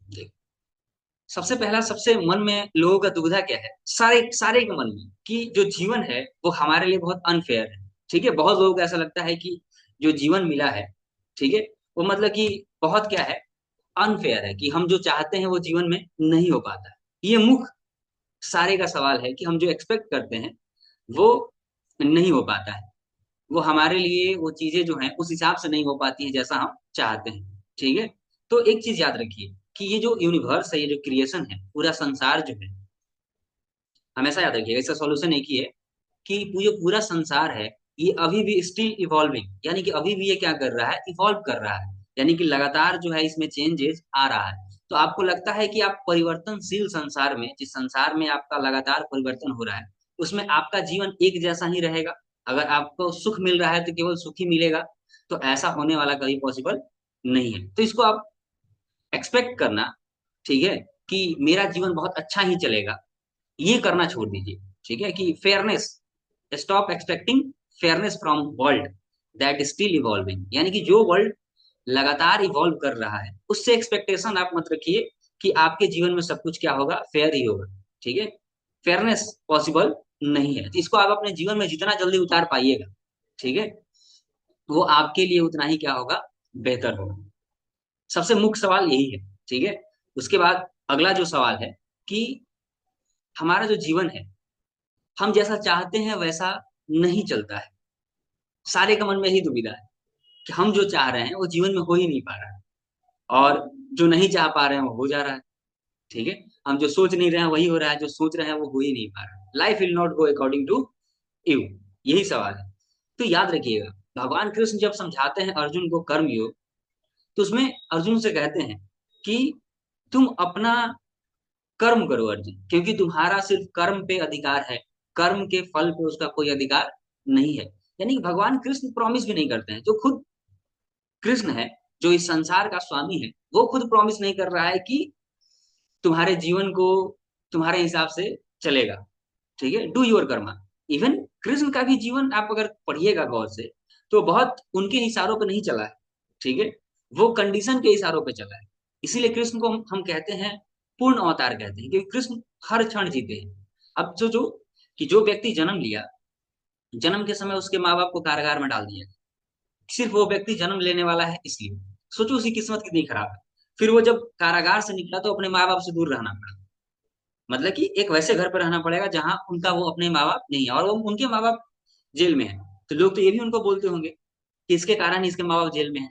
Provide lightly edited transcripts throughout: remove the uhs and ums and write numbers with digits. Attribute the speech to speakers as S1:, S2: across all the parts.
S1: देख, सबसे पहला सबसे मन में लोगों का दुविधा क्या है, सारे सारे के मन में, कि जो जीवन है वो हमारे लिए बहुत अनफेयर है। ठीक है, बहुत लोगों को ऐसा लगता है कि जो जीवन मिला है, ठीक है, वो मतलब कि बहुत क्या है, अनफेयर है, कि हम जो चाहते हैं वो जीवन में नहीं हो पाता है। ये मुख्य सारे का सवाल है कि हम जो एक्सपेक्ट करते हैं वो नहीं हो पाता है। वो हमारे लिए वो चीजें जो हैं उस हिसाब से नहीं हो पाती हैं जैसा हम चाहते हैं। ठीक है, तो एक चीज याद रखिए कि ये जो यूनिवर्स है, ये जो क्रिएशन है, पूरा संसार जो है, हमेशा याद रखिएगा, इसका सॉल्यूशन एक ही है कि जो पूरा संसार है ये अभी भी स्टिल इवॉल्विंग, यानी कि अभी भी ये क्या कर रहा है, इवॉल्व कर रहा है, यानी कि लगातार जो है इसमें चेंजेस आ रहा है। तो आपको लगता है कि आप परिवर्तनशील संसार में, जिस संसार में आपका लगातार परिवर्तन हो रहा है, उसमें आपका जीवन एक जैसा ही रहेगा? अगर आपको सुख मिल रहा है तो केवल सुख ही मिलेगा? तो ऐसा होने वाला कभी पॉसिबल नहीं है। तो इसको आप एक्सपेक्ट करना, ठीक है, कि मेरा जीवन बहुत अच्छा ही चलेगा, ये करना छोड़ दीजिए। ठीक है, कि fairness, stop expecting fairness from world that still evolving, यानी कि जो वर्ल्ड लगातार इवॉल्व कर रहा है उससे एक्सपेक्टेशन आप मत रखिए कि आपके जीवन में सब कुछ क्या होगा, फेयर ही होगा। ठीक है, फेयरनेस पॉसिबल नहीं है। तो इसको आप अपने जीवन में जितना जल्दी उतार पाइएगा, ठीक है, वो आपके लिए उतना ही क्या होगा, बेहतर होगा। सबसे मुख्य सवाल यही है। ठीक है, उसके बाद अगला जो सवाल है कि हमारा जो जीवन है, हम जैसा चाहते हैं वैसा नहीं चलता है। सारे का मन में यही दुविधा है कि हम जो चाह रहे हैं वो जीवन में हो ही नहीं पा रहा है, और जो नहीं चाह पा रहे हैं वो हो जा रहा है। ठीक है, हम जो सोच नहीं रहे हैं वही हो रहा है, जो सोच रहे हैं वो हो ही नहीं पा रहा है। Life will not go according to you, यही सवाल है। तो याद रखिएगा, भगवान कृष्ण जब समझाते हैं अर्जुन को कर्म योग, तो उसमें अर्जुन से कहते हैं कि तुम अपना कर्म करो अर्जुन, क्योंकि तुम्हारा सिर्फ कर्म पे अधिकार है, कर्म के फल पे उसका कोई अधिकार नहीं है। यानी कि भगवान कृष्ण प्रॉमिस भी नहीं करते हैं, जो खुद कृष्ण है, जो इस संसार का स्वामी है, वो खुद प्रॉमिस नहीं कर रहा है कि तुम्हारे जीवन को तुम्हारे हिसाब से चलेगा। ठीक है, do your Karma. Even Krishna का भी जीवन आप अगर पढ़िएगा गौर से, तो बहुत उनके इशारों पे नहीं चला है। ठीक है, वो कंडीशन के इशारों पे चला है। इसीलिए कृष्ण को हम कहते हैं पूर्ण अवतार कहते हैं, क्योंकि कृष्ण हर क्षण जीते हैं। अब जो जो कि जो व्यक्ति जन्म लिया, जन्म के समय उसके माँ बाप को कारागार में डाल दिया, सिर्फ वो व्यक्ति जन्म लेने वाला है इसलिए। सोचो उसकी किस्मत कितनी खराब है। फिर वो जब कारागार से निकला तो अपने माँ बाप से दूर रहना पड़ा, मतलब कि एक वैसे घर पर रहना पड़ेगा जहां उनका वो अपने माँ बाप नहीं है, और वो उनके माँ बाप जेल में है। तो लोग तो ये भी उनको बोलते होंगे कि इसके कारण ही इसके माँ बाप जेल में है,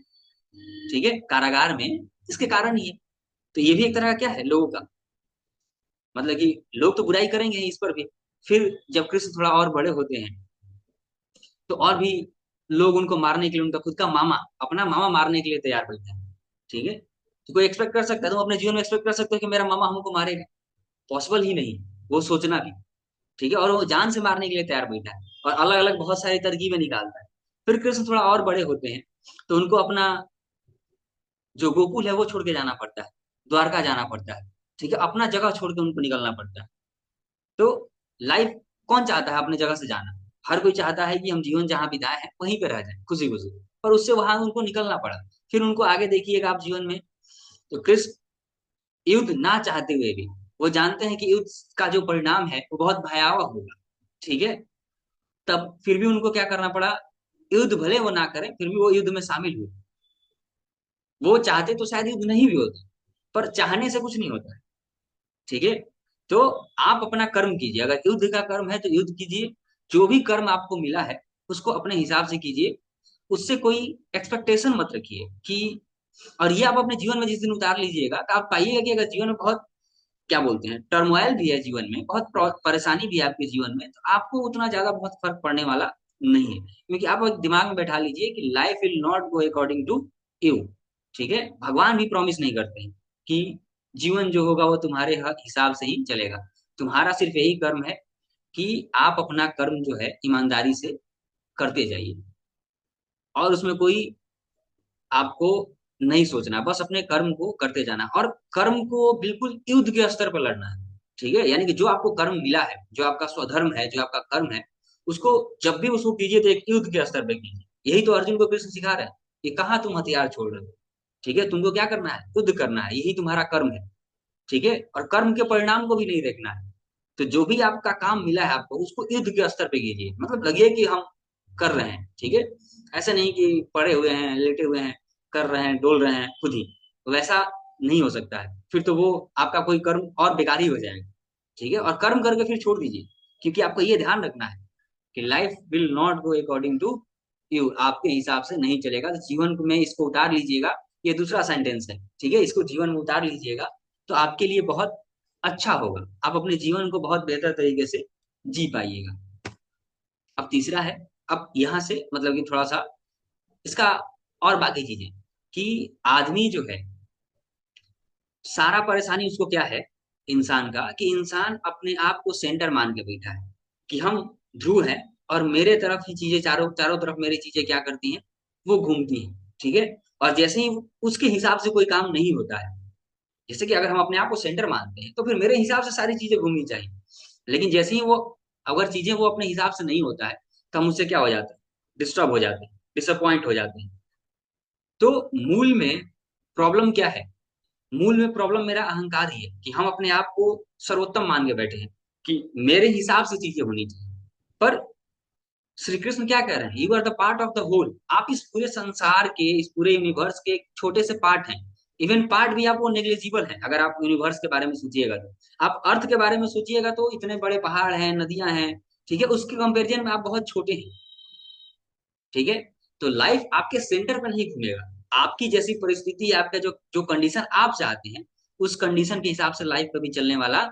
S1: ठीक है, कारागार में, इसके कारण ही है। तो ये भी एक तरह का क्या है लोगों का, मतलब कि लोग तो बुराई करेंगे ही इस पर भी। फिर जब कृष्ण थोड़ा और बड़े होते हैं तो और भी लोग उनको मारने के लिए, उनका खुद का मामा, अपना मामा मारने के लिए तैयार बैठे हैं। ठीक है, तो कोई एक्सपेक्ट कर सकता है, तुम अपने जीवन में एक्सपेक्ट कर सकते हो कि मेरा मामा हमको मारेगा? पॉसिबल ही नहीं, वो सोचना भी। ठीक है, और वो जान से मारने के लिए तैयार बैठा है, और अलग अलग बहुत सारी तरकीबें निकालता है। फिर कृष्ण थोड़ा और बड़े होते हैं तो उनको अपना जो गोकुल है वो छोड़ के जाना पड़ता है, द्वारका जाना पड़ता है। ठीक है, अपना जगह छोड़ के उनको निकलना पड़ता है। तो लाइफ, कौन चाहता है अपने जगह से जाना? हर कोई चाहता है कि हम जीवन जहां बिताए हैं वहीं पे रह जाए खुशी खुशी, पर उससे वहां उनको निकलना पड़ा। फिर उनको आगे देखिएगा आप जीवन में, तो कृष्ण युद्ध ना चाहते हुए भी वो जानते हैं कि युद्ध का जो परिणाम है वो बहुत भयावह होगा। ठीक है, तब फिर भी उनको क्या करना पड़ा, युद्ध भले वो ना करें फिर भी वो युद्ध में शामिल हुए। वो चाहते तो शायद युद्ध नहीं भी होता, पर चाहने से कुछ नहीं होता है। ठीक है, तो आप अपना कर्म कीजिए, अगर युद्ध का कर्म है तो युद्ध कीजिए, जो भी कर्म आपको मिला है उसको अपने हिसाब से कीजिए, उससे कोई एक्सपेक्टेशन मत रखिए कि, और ये आप अपने जीवन में जिस दिन उतार लीजिएगा तो आप पाइएगा कि अगर जीवन में बहुत क्या बोलते हैं टर्मोइल भी है, जीवन में बहुत परेशानी भी है आपके जीवन में, तो आपको उतना ज्यादा बहुत फर्क पड़ने वाला नहीं है, क्योंकि आप एक दिमाग में बैठा लीजिए कि life will not go according to you. ठीक है, भगवान भी प्रॉमिस नहीं करते हैं कि जीवन जो होगा वो तुम्हारे हिसाब से ही चलेगा। तुम्हारा सिर्फ यही कर्म है कि आप अपना कर्म जो है ईमानदारी से करते जाइए, और उसमें कोई आपको नहीं सोचना, बस अपने कर्म को करते जाना, और कर्म को बिल्कुल युद्ध के स्तर पर लड़ना है। ठीक है, यानी कि जो आपको कर्म मिला है, जो आपका स्वधर्म है, जो आपका कर्म है, उसको जब भी उसको कीजिए तो एक युद्ध के स्तर पर कीजिए। यही तो अर्जुन को कृष्ण सिखा रहे हैं कि कहाँ तुम हथियार छोड़ रहे हो। ठीक है, तुमको क्या करना है? युद्ध करना है, यही तुम्हारा कर्म है। ठीक है, और कर्म के परिणाम को भी नहीं देखना है। तो जो भी आपका काम मिला है आपको, उसको युद्ध के स्तर पे कीजिए, मतलब लगे कि हम कर रहे हैं। ठीक है, ऐसा नहीं कि पड़े हुए हैं, लेटे हुए हैं, कर रहे हैं, डोल रहे हैं खुद ही, वैसा नहीं हो सकता है। फिर तो वो आपका कोई कर्म और बेकार ही हो जाएगा। ठीक है, और कर्म करके फिर छोड़ दीजिए, क्योंकि आपको ये ध्यान रखना है कि life will not go according to you, आपके हिसाब से नहीं चलेगा। तो जीवन में इसको उतार लीजिएगा, ये दूसरा सेंटेंस है। ठीक है, इसको जीवन में उतार लीजिएगा, तो आपके लिए बहुत अच्छा होगा, आप अपने जीवन को बहुत बेहतर तरीके से जी पाइएगा। अब तीसरा है, अब यहाँ से मतलब कि थोड़ा सा इसका और बाकी चीजें, कि आदमी जो है, सारा परेशानी उसको क्या है इंसान का, कि इंसान अपने आप को सेंटर मान के बैठा है कि हम ध्रुव हैं, और मेरे तरफ ही चीजें, चारों चारों तरफ मेरी चीजें क्या करती हैं, वो घूमती हैं। ठीक है, और जैसे ही उसके हिसाब से कोई काम नहीं होता है, जैसे कि अगर हम अपने आप को सेंटर मानते हैं तो फिर मेरे हिसाब से सारी चीजें घूमनी चाहिए। लेकिन जैसे ही वो, अगर चीजें वो अपने हिसाब से नहीं होता है, तो हम उससे क्या हो जाता है, डिस्टर्ब हो जाते हैं, डिसअपॉइंट हो जाते हैं। तो मूल में प्रॉब्लम क्या है? मूल में प्रॉब्लम मेरा अहंकार ही है, कि हम अपने आप को सर्वोत्तम मान के बैठे हैं कि मेरे हिसाब से चीजें होनी चाहिए। पर श्री कृष्ण क्या कह रहे हैं? You are the part of the whole, आप इस पूरे संसार के, इस पूरे यूनिवर्स के एक छोटे से पार्ट हैं। इवन पार्ट भी आप वो नेग्लिजिबल है, अगर आप यूनिवर्स के बारे में सोचिएगा तो। आप अर्थ के बारे में सोचिएगा तो इतने बड़े पहाड़ हैं, नदियां हैं। ठीक है, उसके कंपेरिजन में आप बहुत छोटे हैं। ठीक है, तो लाइफ आपके सेंटर पर नहीं घूमेगा। आपकी जैसी परिस्थिति, आपका जो जो कंडीशन आप चाहते हैं, उस कंडीशन के हिसाब से लाइफ कभी चलने वाला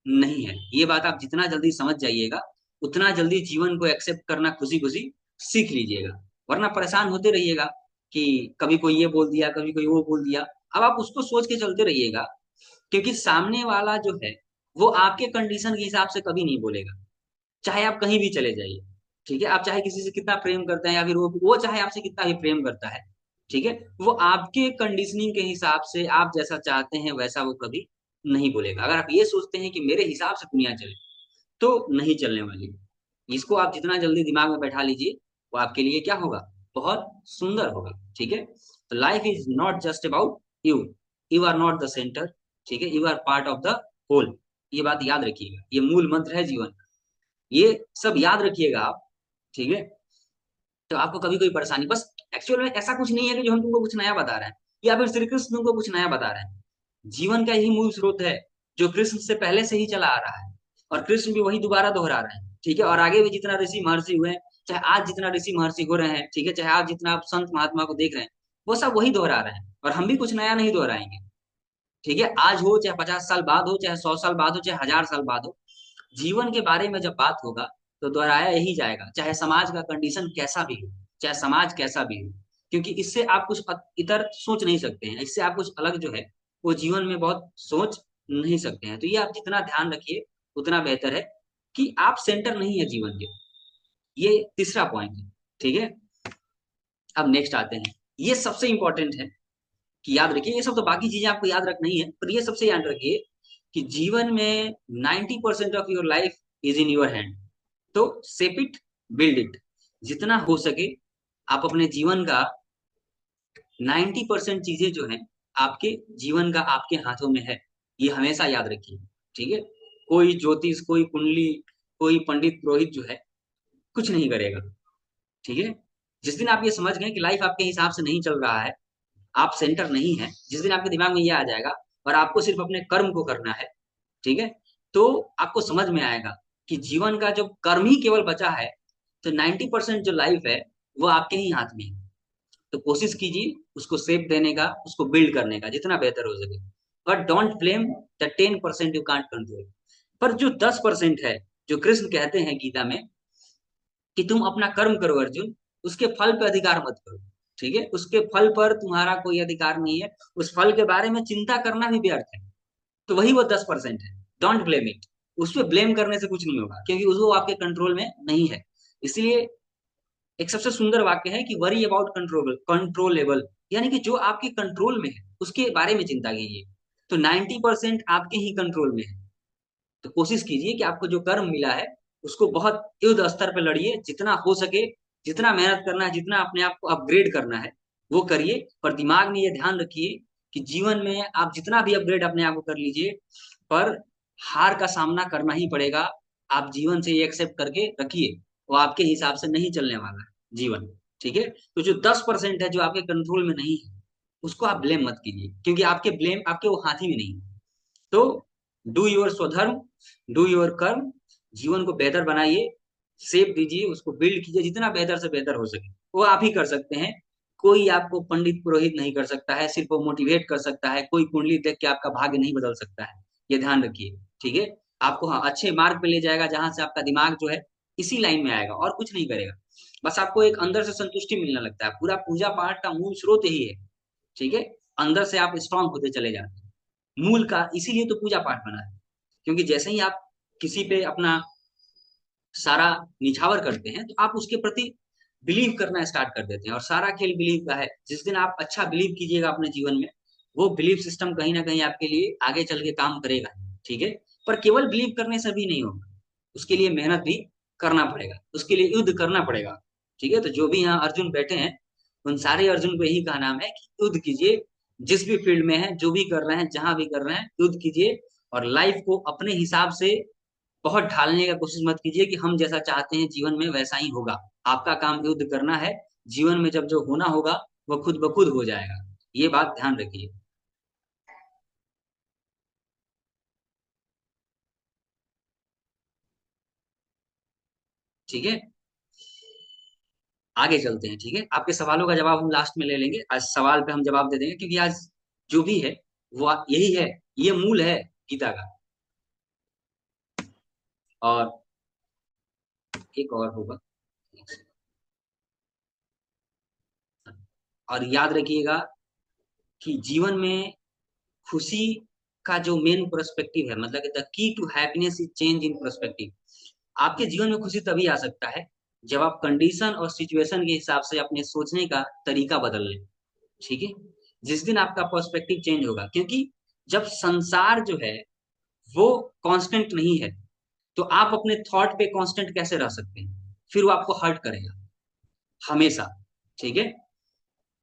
S1: नहीं है। ये बात आप जितना जल्दी समझ जाइएगा, उतना जल्दी जीवन को एक्सेप्ट करना खुशी खुशी सीख लीजिएगा। वरना परेशान होते रहिएगा कि कभी कोई ये बोल दिया, कभी कोई वो बोल दिया। अब आप उसको सोच के चलते रहिएगा, क्योंकि सामने वाला जो है, वो आपके कंडीशन के हिसाब से कभी नहीं बोलेगा। चाहे आप कहीं भी चले जाइए। ठीक है, आप चाहे किसी से कितना प्रेम करते हैं, या फिर वो चाहे आपसे कितना भी प्रेम करता है। ठीक है, वो आपके कंडीशनिंग के हिसाब से, आप जैसा चाहते हैं वैसा वो कभी नहीं बोलेगा। अगर आप ये सोचते हैं कि मेरे हिसाब से दुनिया चले, तो नहीं चलने वाली। इसको आप जितना जल्दी दिमाग में बैठा लीजिए, वो आपके लिए क्या होगा, बहुत सुंदर होगा। ठीक है, तो life is not just about you, you are not the centre. ठीक है, you are part of the whole. ये बात याद रखिएगा, ये मूल मंत्र है जीवन का। ये सब याद रखिएगा आप। ठीक है, तो आपको कभी कोई परेशानी, बस एक्चुअल में ऐसा कुछ नहीं है कि जो हम तुमको कुछ नया बता रहे हैं, या फिर श्री कृष्ण तुमको कुछ नया बता रहे हैं। जीवन का यही मूल स्रोत है, जो कृष्ण से पहले से ही चला आ रहा है, और कृष्ण भी वही दोबारा दोहरा रहे हैं। ठीक है, और आगे भी जितना ऋषि महर्षि हुए हैं, चाहे आज जितना ऋषि महर्षि हो रहे हैं, ठीक है, चाहे आज जितना आप संत महात्मा को देख रहे हैं, वो सब वही दोहरा रहे हैं, और हम भी कुछ नया नहीं दोहराएंगे। ठीक है, आज हो चाहे 50 साल बाद हो, चाहे 100 साल बाद हो, चाहे 1000 साल बाद हो, जीवन के बारे में जब बात होगा, तो दोहराया यही जाएगा, चाहे समाज का कंडीशन कैसा भी हो, चाहे समाज कैसा भी हो। क्योंकि इससे आप कुछ इतर सोच नहीं सकते हैं, इससे आप कुछ अलग जो है, वो जीवन में बहुत सोच नहीं सकते हैं। तो ये आप जितना ध्यान रखिए, उतना बेहतर है, कि आप सेंटर नहीं है जीवन के। ये तीसरा पॉइंट है। ठीक है, अब नेक्स्ट आते हैं। ये सबसे इंपॉर्टेंट है कि याद रखिए, ये सब तो बाकी चीजें आपको याद रखना ही है, पर ये सबसे याद रखिए कि जीवन में 90% of your life is in your hand. तो सेप इट, बिल्ड इट। जितना हो सके आप अपने जीवन का 90% चीजें जो है, आपके जीवन का आपके हाथों में है। ये हमेशा याद रखिए। ठीक है, कोई ज्योतिष, कोई कुंडली, कोई पंडित पुरोहित जो है, कुछ नहीं करेगा। ठीक है, जिस दिन आप ये समझ गए कि लाइफ आपके हिसाब से नहीं चल रहा है, आप सेंटर नहीं है, जिस दिन आपके दिमाग में ये आ जाएगा, और आपको सिर्फ अपने कर्म को करना है। ठीक है, तो आपको समझ में आएगा कि जीवन का जो कर्म ही केवल बचा है, तो 90% जो लाइफ है, वो आपके ही हाथ में है। तो कोशिश कीजिए उसको शेप देने का, उसको बिल्ड करने का जितना बेहतर हो सके। But don't blame the 10% you can't control. पर जो 10% है, जो कृष्ण कहते हैं गीता में, कि तुम अपना कर्म करो अर्जुन, उसके फल पे अधिकार मत करो। ठीक है, उसके फल पर तुम्हारा कोई अधिकार नहीं है, उस फल के बारे में चिंता करना भी व्यर्थ है। तो वही वो 10% है। Don't blame it. उस पर ब्लेम करने से कुछ नहीं होगा, क्योंकि वो आपके कंट्रोल में नहीं है। इसलिए एक सबसे सुंदर वाक्य है कि वरी अबाउट कंट्रोलेबल, यानी कि जो आपके कंट्रोल में है उसके बारे में चिंता कीजिए। तो 90% आपके ही कंट्रोल में है। तो कोशिश कीजिए कि आपको जो कर्म मिला है, उसको बहुत युद्ध स्तर पर लड़िए, जितना हो सके, जितना मेहनत करना है, जितना अपने आप को अपग्रेड करना है, वो करिए, पर दिमाग में ये ध्यान रखिए कि जीवन में आप जितना भी अपग्रेड अपने आप को कर लीजिए, पर हार का सामना करना ही पड़ेगा। आप जीवन से ये एक्सेप्ट करके रखिए, वो आपके हिसाब से नहीं चलने वाला है जीवन। ठीक है, तो जो 10% है जो आपके कंट्रोल में नहीं है, उसको आप ब्लेम मत कीजिए, क्योंकि आपके ब्लेम आपके वो हाथ ही में नहीं है। तो डू योर स्वधर्म, डू योर कर्म, जीवन को बेहतर बनाइए, सेप दीजिए, उसको बिल्ड कीजिए जितना बेहतर से बेहतर हो सके। वो आप ही कर सकते हैं, कोई आपको पंडित पुरोहित नहीं कर सकता है, सिर्फ वो मोटिवेट कर सकता है। कोई कुंडली देख के आपका भाग्य नहीं बदल सकता है, ये ध्यान रखिए। ठीक है, आपको हाँ अच्छे मार्ग पे ले जाएगा, जहां से आपका दिमाग जो है इसी लाइन में आएगा और कुछ नहीं करेगा। बस आपको एक अंदर से संतुष्टि मिलने लगता है। पूरा पूजा पाठ का मूल स्रोत यही है। ठीक है, अंदर से आप स्ट्रांग होते चले जाते हैं। मूल का इसीलिए तो पूजा पाठ बना है, क्योंकि जैसे ही आप किसी पे अपना सारा निछावर करते हैं, तो आप उसके प्रति बिलीव करना स्टार्ट कर देते हैं। और सारा खेल बिलीव का है। जिस दिन आप अच्छा बिलीव कीजिएगा अपने जीवन में, वो बिलीव सिस्टम कहीं ना कहीं आपके लिए आगे चल के काम करेगा। ठीक है, पर केवल बिलीव करने से भी नहीं होगा, उसके लिए मेहनत भी करना पड़ेगा, उसके लिए युद्ध करना पड़ेगा। ठीक है, तो जो भी यहाँ अर्जुन बैठे हैं, उन सारे अर्जुन को यही कहा नाम है कि युद्ध कीजिए। जिस भी फील्ड में है, जो भी कर रहे हैं, जहां भी कर रहे हैं, युद्ध कीजिए। और लाइफ को अपने हिसाब से बहुत ढालने का कोशिश मत कीजिए कि हम जैसा चाहते हैं जीवन में वैसा ही होगा। आपका काम युद्ध करना है। जीवन में जब जो होना होगा, वो खुद ब खुद हो जाएगा। ये बात ध्यान रखिए। ठीक है, आगे चलते हैं। ठीक है, आपके सवालों का जवाब हम लास्ट में ले लेंगे। आज सवाल पे हम जवाब दे देंगे, क्योंकि आज जो भी है वो यही है। ये मूल है गीता का। और एक और होगा। और याद रखिएगा कि जीवन में खुशी का जो मेन पर्सपेक्टिव है, मतलब the key to happiness is change in perspective. आपके जीवन में खुशी तभी आ सकता है जब आप कंडीशन और सिचुएशन के हिसाब से अपने सोचने का तरीका बदल लें। ठीक है, जिस दिन आपका पर्सपेक्टिव चेंज होगा, क्योंकि जब संसार जो है वो कांस्टेंट नहीं है, तो आप अपने थॉट पे कांस्टेंट कैसे रह सकते हैं? फिर वो आपको हर्ट करेगा हमेशा। ठीक है,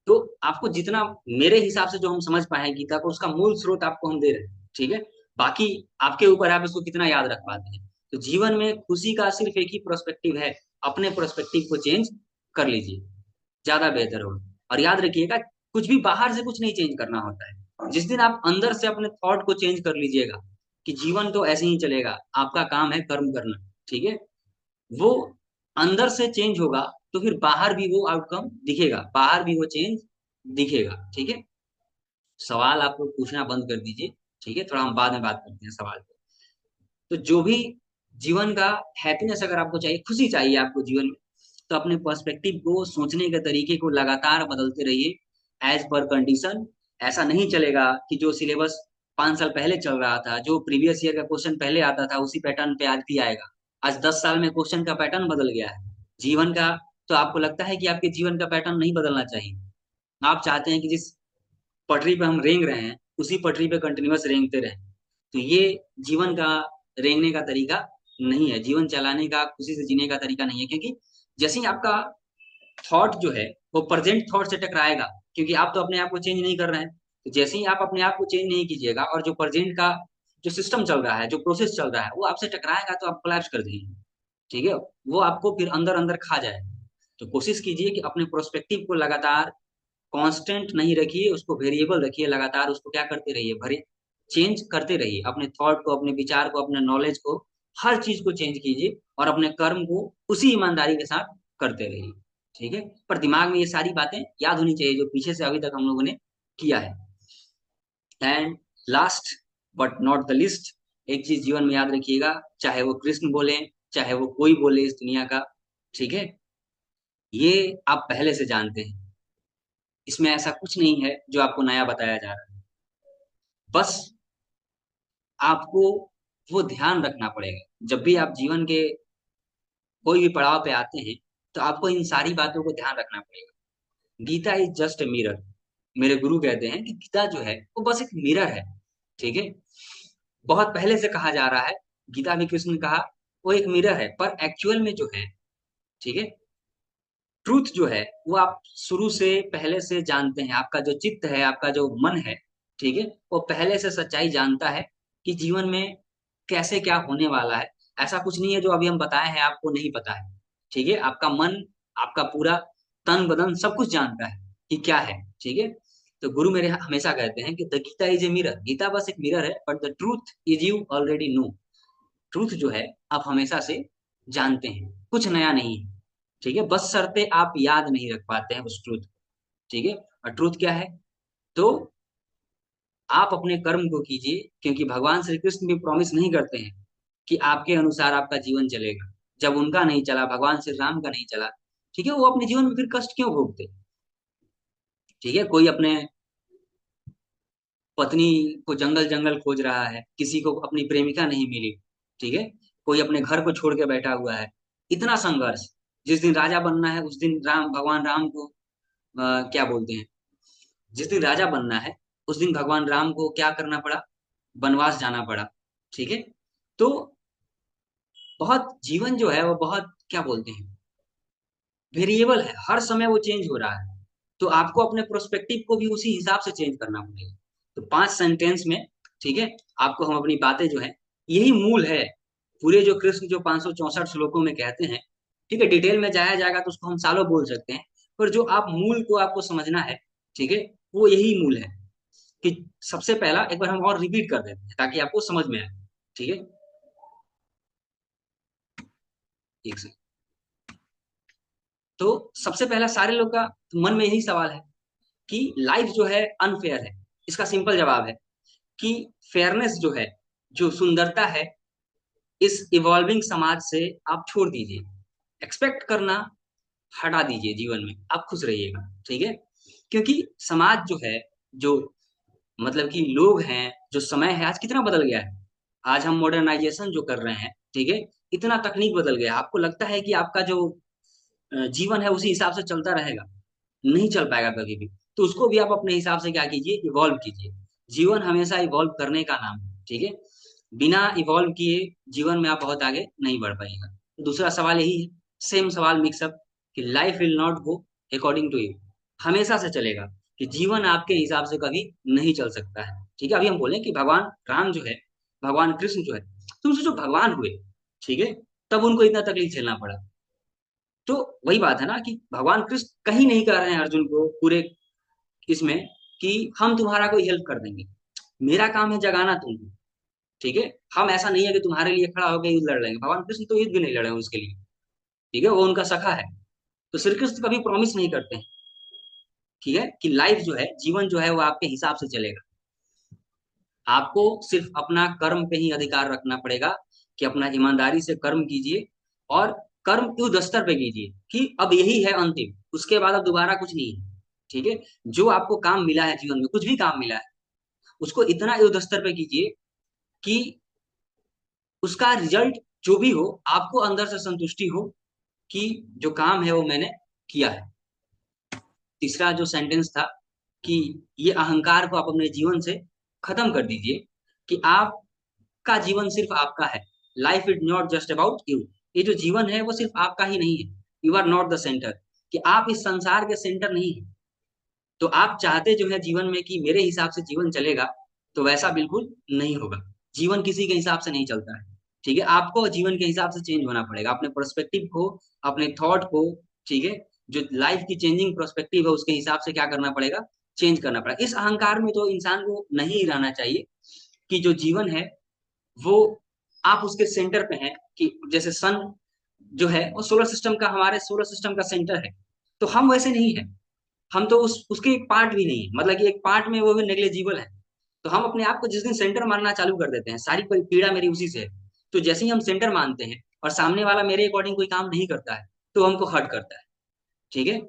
S1: तो आपको जितना, मेरे हिसाब से जो हम समझ पाए हैं गीता को, उसका मूल स्रोत आपको हम दे रहे हैं। ठीक है, बाकी आपके ऊपर है, आप इसको कितना याद रख पाते हैं। तो जीवन में खुशी का सिर्फ एक ही प्रोस्पेक्टिव है, अपने प्रोस्पेक्टिव को चेंज कर लीजिए, ज्यादा बेहतर होगा। और याद रखिएगा, कुछ भी बाहर से कुछ नहीं चेंज करना होता है। जिस दिन आप अंदर से अपने थॉट को चेंज कर लीजिएगा कि जीवन तो ऐसे ही चलेगा, आपका काम है कर्म करना। ठीक है, वो अंदर से चेंज होगा, तो फिर बाहर भी वो आउटकम दिखेगा, बाहर भी वो चेंज दिखेगा। ठीक है, सवाल आप लोग पूछना बंद कर दीजिए। ठीक है, थोड़ा हम बाद में बात करते हैं सवाल पे। तो जो भी जीवन का हैप्पीनेस अगर आपको चाहिए, खुशी चाहिए आपको जीवन में, तो अपने पर्सपेक्टिव को, सोचने के तरीके को लगातार बदलते रहिए एज पर कंडीशन। ऐसा नहीं चलेगा कि जो सिलेबस 5 साल पहले चल रहा था, जो प्रीवियस ईयर का क्वेश्चन पहले आता था, उसी पैटर्न पे आज भी आएगा। आज 10 साल में क्वेश्चन का पैटर्न बदल गया है जीवन का। तो आपको लगता है कि आपके जीवन का पैटर्न नहीं बदलना चाहिए? आप चाहते हैं कि जिस पटरी पे हम रेंग रहे हैं, उसी पटरी पे कंटिन्यूअस रेंगते रहे। तो ये जीवन का रेंगने का तरीका नहीं है, जीवन चलाने का, खुशी से जीने का तरीका नहीं है। क्योंकि जैसे ही आपका थॉट जो है वो प्रेजेंट थॉट से टकराएगा, क्योंकि आप तो अपने आप को चेंज नहीं कर रहे हैं। तो जैसे ही आप अपने आप को चेंज नहीं कीजिएगा, और जो प्रेजेंट का जो सिस्टम चल रहा है, जो प्रोसेस चल रहा है, वो आपसे टकराएगा, तो आप कोलैप्स कर देंगे। ठीक है, वो आपको फिर अंदर अंदर खा जाएगा। तो कोशिश कीजिए कि अपने प्रोस्पेक्टिव को लगातार कांस्टेंट नहीं रखिए, उसको वेरिएबल रखिए। लगातार उसको क्या करते रहिए, भरे चेंज करते रहिए अपने थॉट को, अपने विचार को, अपने नॉलेज को। हर चीज को चेंज कीजिए और अपने कर्म को उसी ईमानदारी के साथ करते रहिए। ठीक है, पर दिमाग में ये सारी बातें याद होनी चाहिए जो पीछे से अभी तक हम लोगों ने किया है। And last but not the list, एक चीज जीवन में याद रखिएगा, चाहे वो कृष्ण बोले, चाहे वो कोई बोले इस दुनिया का। ठीक है, ये आप पहले से जानते हैं। इसमें ऐसा कुछ नहीं है जो आपको नया बताया जा रहा है। बस आपको वो ध्यान रखना पड़ेगा, जब भी आप जीवन के कोई भी पड़ाव पे आते हैं, तो आपको इन सारी बातों को ध्यान रखना पड़ेगा। Gita is just a mirror. मेरे गुरु कहते हैं कि गीता जो है वो बस एक मिरर है। ठीक है, बहुत पहले से कहा जा रहा है, गीता में कृष्ण ने कहा वो एक मिरर है, पर एक्चुअल में जो है, ठीक है, ट्रूथ जो है वो आप शुरू से पहले से जानते हैं। आपका जो चित्त है, आपका जो मन है, ठीक है, वो पहले से सच्चाई जानता है कि जीवन में कैसे क्या होने वाला है। ऐसा कुछ नहीं है जो अभी हम बताए हैं आपको नहीं पता है। ठीक है, आपका मन, आपका पूरा तन बदन सब कुछ जानता है कि क्या है। ठीक है, तो गुरु मेरे हमेशा कहते हैं कि the Gita is a mirror. Gita बस एक मिरर है, but the truth is you already know. Truth जो है आप हमेशा से जानते हैं, कुछ नया नहीं है। ठीक है, बस शर्ते आप याद नहीं रख पाते हैं उस ट्रूथ को। ठीक है, और ट्रूथ क्या है? तो आप अपने कर्म को कीजिए, क्योंकि भगवान श्री कृष्ण भी प्रॉमिस नहीं करते हैं कि आपके अनुसार आपका जीवन चलेगा। जब उनका नहीं चला, भगवान श्री राम का नहीं चला, ठीक है, वो अपने जीवन में फिर कष्ट क्यों भोगते? ठीक है, कोई अपने पत्नी को जंगल जंगल खोज रहा है, किसी को अपनी प्रेमिका नहीं मिली। ठीक है, कोई अपने घर को छोड़ के बैठा हुआ है। इतना संघर्ष। जिस दिन राजा बनना है उस दिन राम, भगवान राम को क्या बोलते हैं, जिस दिन राजा बनना है उस दिन भगवान राम को क्या करना पड़ा? वनवास जाना पड़ा। ठीक है, तो बहुत जीवन जो है वो बहुत क्या बोलते हैं, वेरिएबल है, हर समय वो चेंज हो रहा है। तो आपको अपने प्रोस्पेक्टिव को भी उसी हिसाब से चेंज करना पड़ेगा। तो 5 सेंटेंस में, ठीक है, आपको हम अपनी बातें जो है, यही मूल है पूरे जो कृष्ण जो 564 श्लोकों में कहते हैं। ठीक है, डिटेल में जाया जाएगा तो उसको हम सालों बोल सकते हैं, पर जो आप मूल को आपको समझना है, ठीक है, वो यही मूल है। कि सबसे पहला एक बार हम और रिपीट कर देते हैं ताकि आपको समझ में आए। ठीक है, एक से। तो सबसे पहला सारे लोग का मन में यही सवाल है कि लाइफ जो है अनफेयर है। इसका सिंपल जवाब है कि फेयरनेस जो है, जो सुंदरता है, इस इवॉल्विंग समाज से आप छोड़ दीजिए। एक्सपेक्ट करना हटा दीजिए, जीवन में आप खुश रहिएगा। ठीक है, क्योंकि समाज जो है, जो मतलब कि लोग हैं, जो समय है आज कितना बदल गया है। आज हम मॉडर्नाइजेशन जो कर रहे हैं, ठीक है, इतना तकनीक बदल गया है। आपको लगता है कि आपका जो जीवन है उसी हिसाब से चलता रहेगा? नहीं चल पाएगा कभी भी। तो उसको भी आप अपने हिसाब से क्या कीजिए, इवॉल्व कीजिए। जीवन हमेशा इवॉल्व करने का नाम है। ठीक है, बिना इवॉल्व किए जीवन में आप बहुत आगे नहीं बढ़ पाएगा। दूसरा सवाल यही है, सेम सवाल मिक्सअप, कि life will not go according to you. हमेशा से चलेगा कि जीवन आपके हिसाब से कभी नहीं चल सकता है। ठीक है, अभी हम बोले कि भगवान राम जो है, भगवान कृष्ण जो है, तो उनसे जो भगवान हुए, ठीक है, तब उनको इतना तकलीफ झेलना पड़ा। तो वही बात है ना कि भगवान कृष्ण कहीं नहीं कह रहे हैं अर्जुन को पूरे इसमें कि हम तुम्हारा कोई हेल्प कर देंगे, मेरा काम है जगाना तुमको। ठीक है, हम ऐसा नहीं है कि तुम्हारे लिए खड़ा होकर युद्ध लड़ लेंगे। भगवान कृष्ण तो युद्ध भी नहीं लड़े हैं उसके लिए। ठीक है, वो उनका सखा है। तो श्री कृष्ण कभी प्रॉमिस नहीं करते हैं, ठीक है, कि लाइफ जो है, जीवन जो है वो आपके हिसाब से चलेगा। आपको सिर्फ अपना कर्म पे ही अधिकार रखना पड़ेगा कि अपना ईमानदारी से कर्म कीजिए, और कर्म युद्ध स्तर पे कीजिए कि अब यही है अंतिम, उसके बाद अब दोबारा कुछ नहीं है। ठीक है, जो आपको काम मिला है जीवन में, कुछ भी काम मिला है, उसको इतना युद्ध स्तर पे कीजिए कि उसका रिजल्ट जो भी हो, आपको अंदर से संतुष्टि हो कि जो काम है वो मैंने किया है। तीसरा जो सेंटेंस था कि ये अहंकार को आप अपने जीवन से खत्म कर दीजिए, कि आपका जीवन सिर्फ आपका है। Life is not just about you. ये जो जीवन है वो सिर्फ आपका ही नहीं है। You are not the centre, कि आप इस संसार के सेंटर नहीं है। तो आप चाहते जो है जीवन में कि मेरे हिसाब से जीवन चलेगा, तो वैसा बिल्कुल नहीं होगा। जीवन किसी के हिसाब से नहीं चलता है। ठीक है, आपको जीवन के हिसाब से चेंज होना पड़ेगा, अपने पर्सपेक्टिव को, अपने थॉट को। ठीक है, जो लाइफ की चेंजिंग पर्सपेक्टिव है उसके हिसाब से क्या करना पड़ेगा, चेंज करना पड़ेगा। इस अहंकार में तो इंसान को नहीं रहना चाहिए कि जो जीवन है वो आप उसके सेंटर पे हैं। कि जैसे सन जो है वो सोलर सिस्टम का, हमारे सोलर सिस्टम का सेंटर है, तो हम वैसे नहीं है। हम तो उसके एक पार्ट भी नहीं है, मतलब कि एक पार्ट में वो भी नेग्लेजिबल है। तो हम अपने आप को जिस दिन सेंटर मानना चालू कर देते हैं, सारी कोई पीड़ा मेरी उसी से है। तो जैसे ही हम सेंटर मानते हैं और सामने वाला मेरे अकॉर्डिंग कोई काम नहीं करता है, तो हमको हर्ट करता है। ठीक है,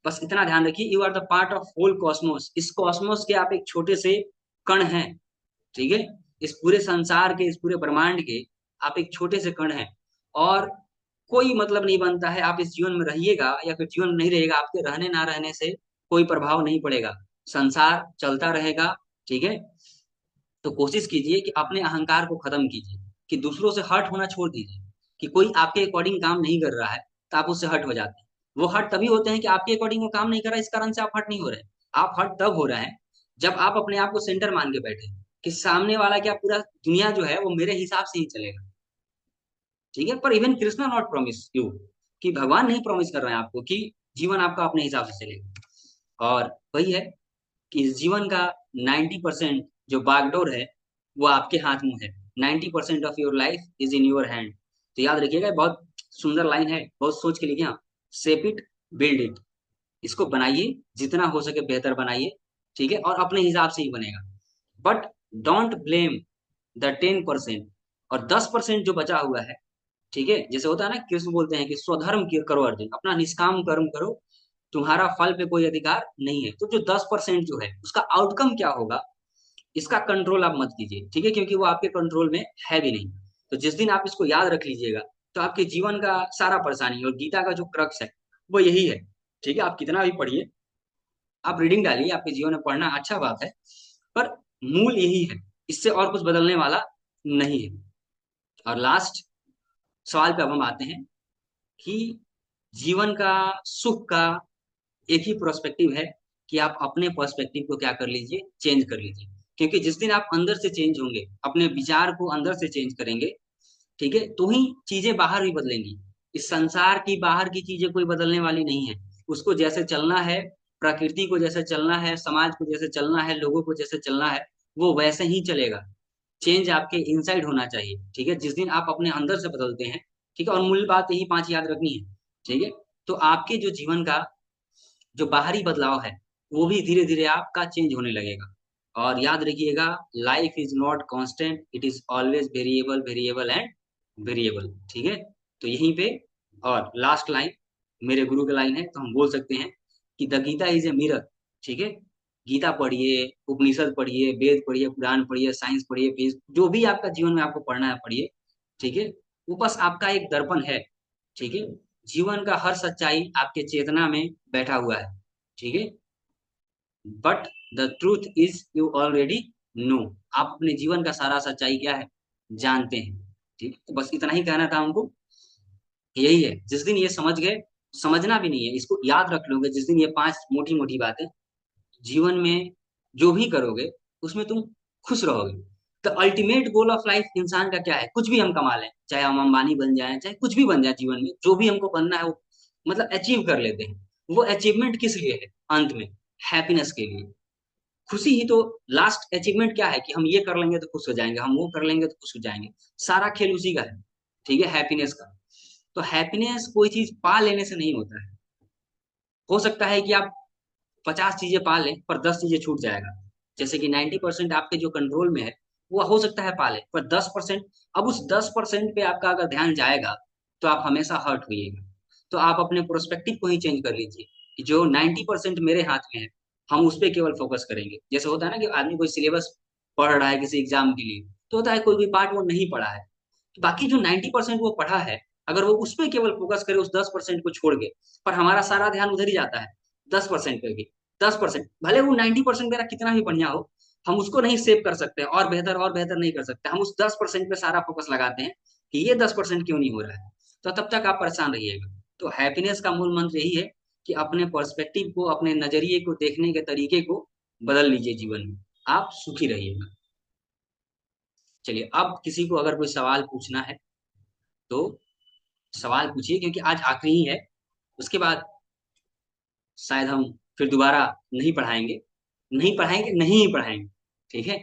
S1: बस इतना ध्यान रखिए, you are the part of whole cosmos. इस कॉस्मोस के आप एक छोटे से कण हैं। ठीक है, इस पूरे संसार के, इस पूरे ब्रह्मांड के आप एक छोटे से कण हैं। और कोई मतलब नहीं बनता है आप इस जीवन में रहिएगा या फिर जीवन नहीं रहेगा, आपके रहने ना रहने से कोई प्रभाव नहीं पड़ेगा। संसार चलता रहेगा। ठीक है, तो कोशिश कीजिए कि अपने अहंकार को खत्म कीजिए, कि दूसरों से हर्ट होना छोड़ दीजिए। कि कोई आपके अकॉर्डिंग काम नहीं कर रहा है तो आप उससे हर्ट हो जाते हैं। वो हर्ट तभी होते हैं कि आपके अकॉर्डिंग वो काम नहीं कर रहा, इस कारण से आप हर्ट नहीं हो रहे। आप हर्ट तब हो रहा है जब आप अपने आप को सेंटर मान के बैठे हैं कि सामने वाला क्या, पूरा दुनिया जो है वो मेरे हिसाब से ही चलेगा। ठीक है, पर even Krishna not promise you, कि भगवान नहीं प्रॉमिस कर रहे हैं आपको कि जीवन आपका अपने हिसाब से चलेगा। और वही है कि इस जीवन का 90% जो बागडोर है वो आपके हाथ में है। 90% of your life is in your hand. तो याद रखिएगा, बहुत सुंदर लाइन है, बहुत सोच के लिखिए। सेप इट, बिल्ड इट। इसको बनाइए, जितना हो सके बेहतर बनाइए। ठीक है, और अपने हिसाब से ही बनेगा। बट डोंट ब्लेम द 10%, और 10% जो बचा हुआ है। ठीक है, जैसे होता है ना, कृष्ण बोलते हैं कि स्वधर्म करो अर्जुन, अपना निष्काम कर्म करो, तुम्हारा फल पे कोई अधिकार नहीं है। तो जो 10% जो है उसका आउटकम क्या होगा, इसका कंट्रोल आप मत कीजिए। ठीक है, क्योंकि वो आपके कंट्रोल में है भी नहीं। तो जिस दिन आप इसको याद रख लीजिएगा, तो आपके जीवन का सारा परेशानी, और गीता का जो क्रक्स है वो यही है। ठीक है, आप कितना भी पढ़िए, आप रीडिंग डालिए, आपके जीवन में पढ़ना अच्छा बात है, पर मूल यही है, इससे और कुछ बदलने वाला नहीं है। और लास्ट सवाल पे अब हम आते हैं कि जीवन का, सुख का एक ही पर्सपेक्टिव है कि आप अपने पर्सपेक्टिव को क्या कर लीजिए, चेंज कर लीजिए। क्योंकि जिस दिन आप अंदर से चेंज होंगे, अपने विचार को अंदर से चेंज करेंगे, ठीक है, तो ही चीजें बाहर भी बदलेंगी। इस संसार की बाहर की चीजें कोई बदलने वाली नहीं है। उसको जैसे चलना है, प्रकृति को जैसे चलना है, समाज को जैसे चलना है, लोगों को जैसे चलना है, वो वैसे ही चलेगा। चेंज आपके इनसाइड होना चाहिए। ठीक है, जिस दिन आप अपने अंदर से बदलते हैं, ठीक है, और मूल बात यही 5 याद रखनी है। ठीक है, तो आपके जो जीवन का जो बाहरी बदलाव है वो भी धीरे धीरे आपका चेंज होने लगेगा। और याद रखिएगा, life is not constant, it is always variable, variable and variable. ठीक है, तो यहीं पे, और लास्ट लाइन मेरे गुरु की लाइन है, तो हम बोल सकते हैं कि the Gita is a mirror. ठीक है, गीता पढ़िए, उपनिषद पढ़िए, वेद पढ़िए, पुराण पढ़िए, साइंस पढ़िए, जो भी आपका जीवन में आपको पढ़ना है पढ़िए। ठीक है, वो बस आपका एक दर्पण है। ठीक है, जीवन का हर सच्चाई आपके चेतना में बैठा हुआ है। ठीक है, but the truth is you already no. आप अपने जीवन का सारा सच्चाई क्या है, जानते हैं। ठीक है, तो बस इतना ही कहना था हमको। यही है, जिस दिन ये समझ गए, समझना भी नहीं है, इसको याद रख लोगे, जिस दिन ये 5 मोटी मोटी बातें जीवन में जो भी करोगे उसमें तुम खुश रहोगे। तो अल्टीमेट गोल ऑफ लाइफ इंसान का क्या है, कुछ भी हम कमा लें, चाहे हम अंबानी बन जाएं, चाहे कुछ भी बन जाए जीवन में, जो भी हमको बनना है वो मतलब अचीव कर लेते हैं। वो अचीवमेंट किस लिए है, अंत में हैप्पीनेस के लिए। खुशी ही तो लास्ट अचीवमेंट क्या है, कि हम ये कर लेंगे तो खुश हो जाएंगे, हम वो कर लेंगे तो खुश हो जाएंगे। सारा खेल उसी का है। ठीक है, हैप्पीनेस का। तो हैप्पीनेस कोई चीज पा लेने से नहीं होता है। हो सकता है कि आप 50 चीजें पा लें पर 10 चीजें छूट जाएगा। जैसे कि 90% आपके जो कंट्रोल में है वो हो सकता है पा ले, पर 10%, अब उस 10% पे आपका अगर ध्यान जाएगा तो आप हमेशा हर्ट होइएगा। तो आप अपने प्रोस्पेक्टिव को ही चेंज कर लीजिए कि जो 90% मेरे हाथ में है, हम उस पर केवल फोकस करेंगे। जैसे होता है ना कि आदमी कोई सिलेबस पढ़ रहा है किसी एग्जाम के लिए, तो होता है कोई कोई पार्ट वो नहीं पढ़ा है, तो बाकी जो 90% वो पढ़ा है, अगर वो उस पर केवल फोकस करे, उस 10% को छोड़ के, पर हमारा सारा ध्यान उधर ही जाता है 10% पे भी। 10%, भले वो 90% मेरा कितना भी बढ़िया हो, हम उसको नहीं सेव कर सकते, और बेहतर नहीं कर सकते। हम उस 10% पे सारा फोकस लगाते हैं कि ये 10% क्यों नहीं हो रहा है। तो तब तक आप परेशान रहिएगा। तो हैप्पीनेस का मूल मंत्र यही है कि अपने पर्सपेक्टिव को, अपने नजरिए को, देखने के तरीके को बदल लीजिए जीवन में, आप सुखी रहिएगा। चलिए, अब किसी को अगर कोई सवाल पूछना है तो सवाल पूछिए, क्योंकि आज आखिरी ही है। उसके बाद शायद हम फिर दोबारा नहीं पढ़ाएंगे, नहीं पढ़ाएंगे, नहीं ही पढ़ाएंगे। ठीक है,